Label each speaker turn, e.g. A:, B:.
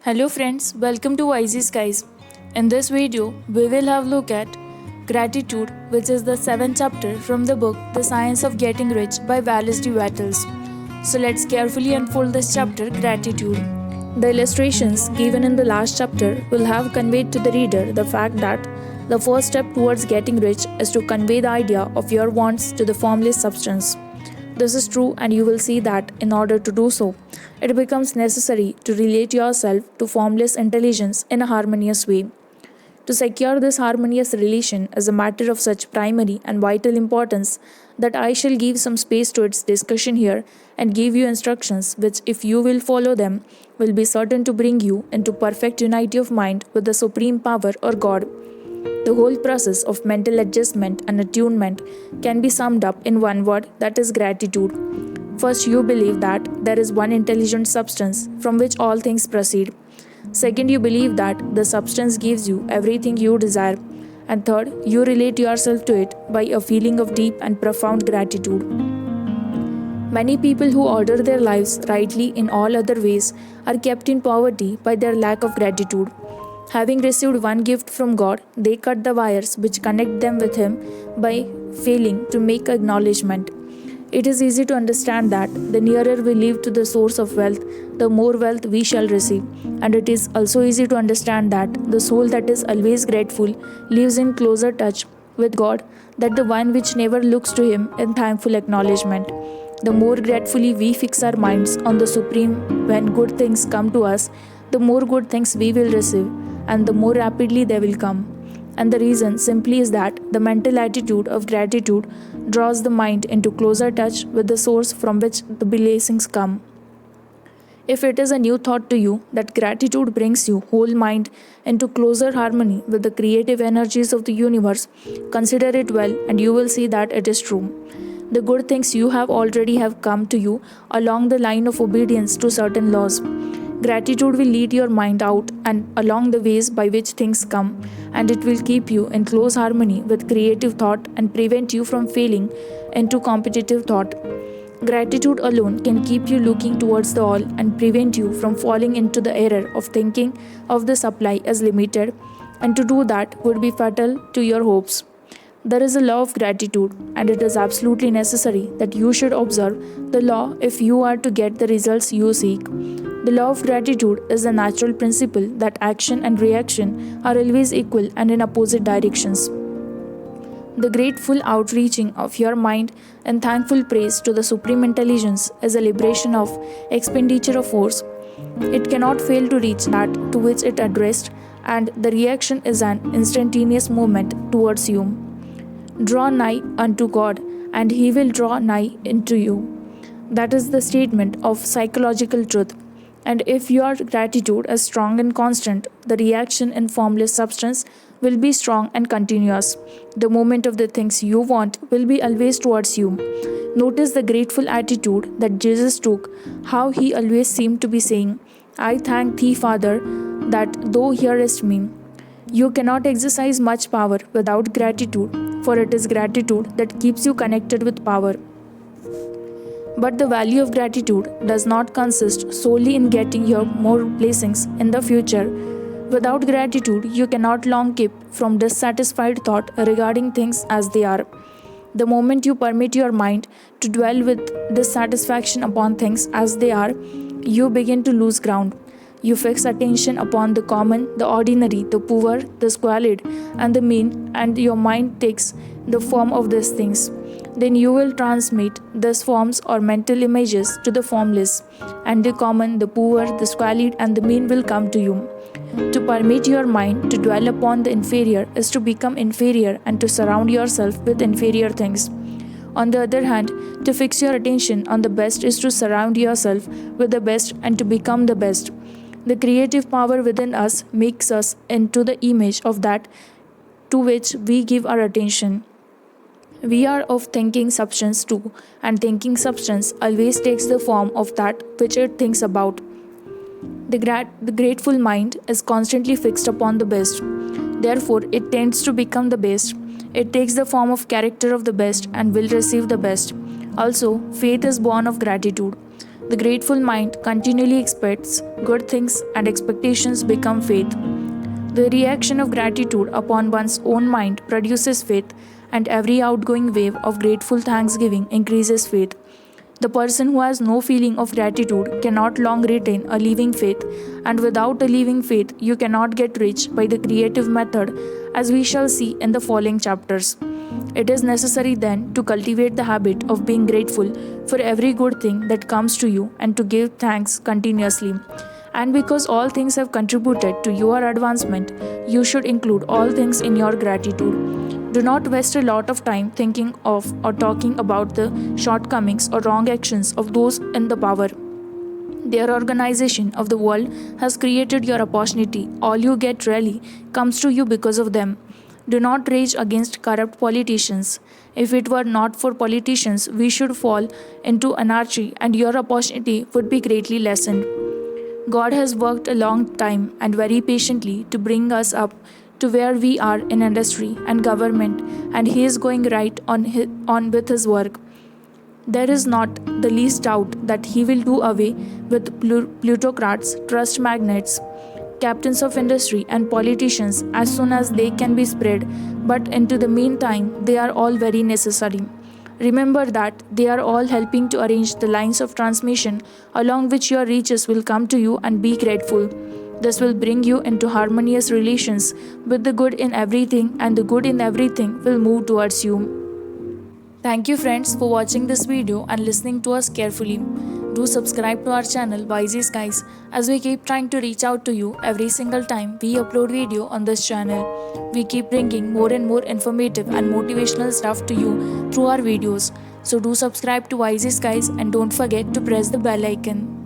A: Hello friends, welcome to Wisey Skies. In this video, we will have a look at gratitude, which is the 7th chapter from the book The Science of Getting Rich by Wallace D. Wattles. So let's carefully unfold this chapter, Gratitude. The illustrations given in the last chapter will have conveyed to the reader the fact that the first step towards getting rich is to convey the idea of your wants to the formless substance. This is true, and you will see that in order to do so, it becomes necessary to relate yourself to formless intelligence in a harmonious way. To secure this harmonious relation is a matter of such primary and vital importance that I shall give some space to its discussion here and give you instructions which, if you will follow them, will be certain to bring you into perfect unity of mind with the Supreme Power or God. The whole process of mental adjustment and attunement can be summed up in one word, that is gratitude. First, you believe that there is one intelligent substance from which all things proceed. Second, you believe that the substance gives you everything you desire. And third, you relate yourself to it by a feeling of deep and profound gratitude. Many people who order their lives rightly in all other ways are kept in poverty by their lack of gratitude. Having received one gift from God, they cut the wires which connect them with Him by failing to make acknowledgement. It is easy to understand that the nearer we live to the source of wealth, the more wealth we shall receive. And it is also easy to understand that the soul that is always grateful lives in closer touch with God than the one which never looks to Him in thankful acknowledgement. The more gratefully we fix our minds on the Supreme when good things come to us, the more good things we will receive, and the more rapidly they will come. And the reason simply is that the mental attitude of gratitude draws the mind into closer touch with the source from which the blessings come. If it is a new thought to you that gratitude brings you whole mind into closer harmony with the creative energies of the universe, consider it well and you will see that it is true. The good things you have already have come to you along the line of obedience to certain laws. Gratitude will lead your mind out and along the ways by which things come, and it will keep you in close harmony with creative thought and prevent you from failing into competitive thought. Gratitude alone can keep you looking towards the all and prevent you from falling into the error of thinking of the supply as limited, and to do that would be fatal to your hopes. There is a law of gratitude, and it is absolutely necessary that you should observe the law if you are to get the results you seek. The law of gratitude is the natural principle that action and reaction are always equal and in opposite directions. The grateful outreaching of your mind in thankful praise to the Supreme Intelligence is a liberation of expenditure of force. It cannot fail to reach that to which it addressed, and the reaction is an instantaneous movement towards you. Draw nigh unto God, and He will draw nigh into you. That is the statement of psychological truth. And if your gratitude is strong and constant, the reaction in formless substance will be strong and continuous. The moment of the things you want will be always towards you. Notice the grateful attitude that Jesus took, how He always seemed to be saying, I thank Thee, Father, that Thou hearest me. You cannot exercise much power without gratitude, for it is gratitude that keeps you connected with power. But the value of gratitude does not consist solely in getting your more blessings in the future. Without gratitude, you cannot long keep from dissatisfied thought regarding things as they are. The moment you permit your mind to dwell with dissatisfaction upon things as they are, you begin to lose ground. You fix attention upon the common, the ordinary, the poor, the squalid, and the mean, and your mind takes the form of these things. Then you will transmit these forms or mental images to the formless, and the common, the poor, the squalid, and the mean will come to you. To permit your mind to dwell upon the inferior is to become inferior and to surround yourself with inferior things. On the other hand, to fix your attention on the best is to surround yourself with the best and to become the best. The creative power within us makes us into the image of that to which we give our attention. We are of thinking substance too, and thinking substance always takes the form of that which it thinks about. The grateful mind is constantly fixed upon the best. Therefore, it tends to become the best. It takes the form of character of the best and will receive the best. Also, faith is born of gratitude. The grateful mind continually expects good things and expectations become faith. The reaction of gratitude upon one's own mind produces faith, and every outgoing wave of grateful thanksgiving increases faith. The person who has no feeling of gratitude cannot long retain a living faith, and without a living faith, you cannot get rich by the creative method, as we shall see in the following chapters. It is necessary then to cultivate the habit of being grateful for every good thing that comes to you and to give thanks continuously. And because all things have contributed to your advancement, you should include all things in your gratitude. Do not waste a lot of time thinking of or talking about the shortcomings or wrong actions of those in the power. Their organization of the world has created your opportunity. All you get really comes to you because of them. Do not rage against corrupt politicians. If it were not for politicians, we should fall into anarchy and your opportunity would be greatly lessened. God has worked a long time and very patiently to bring us up to where we are in industry and government, and He is going right on with His work. There is not the least doubt that He will do away with plutocrats, trust magnates, captains of industry, and politicians as soon as they can be spread, but into the meantime, they are all very necessary. Remember that they are all helping to arrange the lines of transmission along which your riches will come to you, and be grateful. This will bring you into harmonious relations with the good in everything, and the good in everything will move towards you. Thank you friends for watching this video and listening to us carefully. Do subscribe to our channel Wisey Skies, as we keep trying to reach out to you every single time we upload video on this channel. We keep bringing more and more informative and motivational stuff to you through our videos. So do subscribe to Wisey Skies and don't forget to press the bell icon.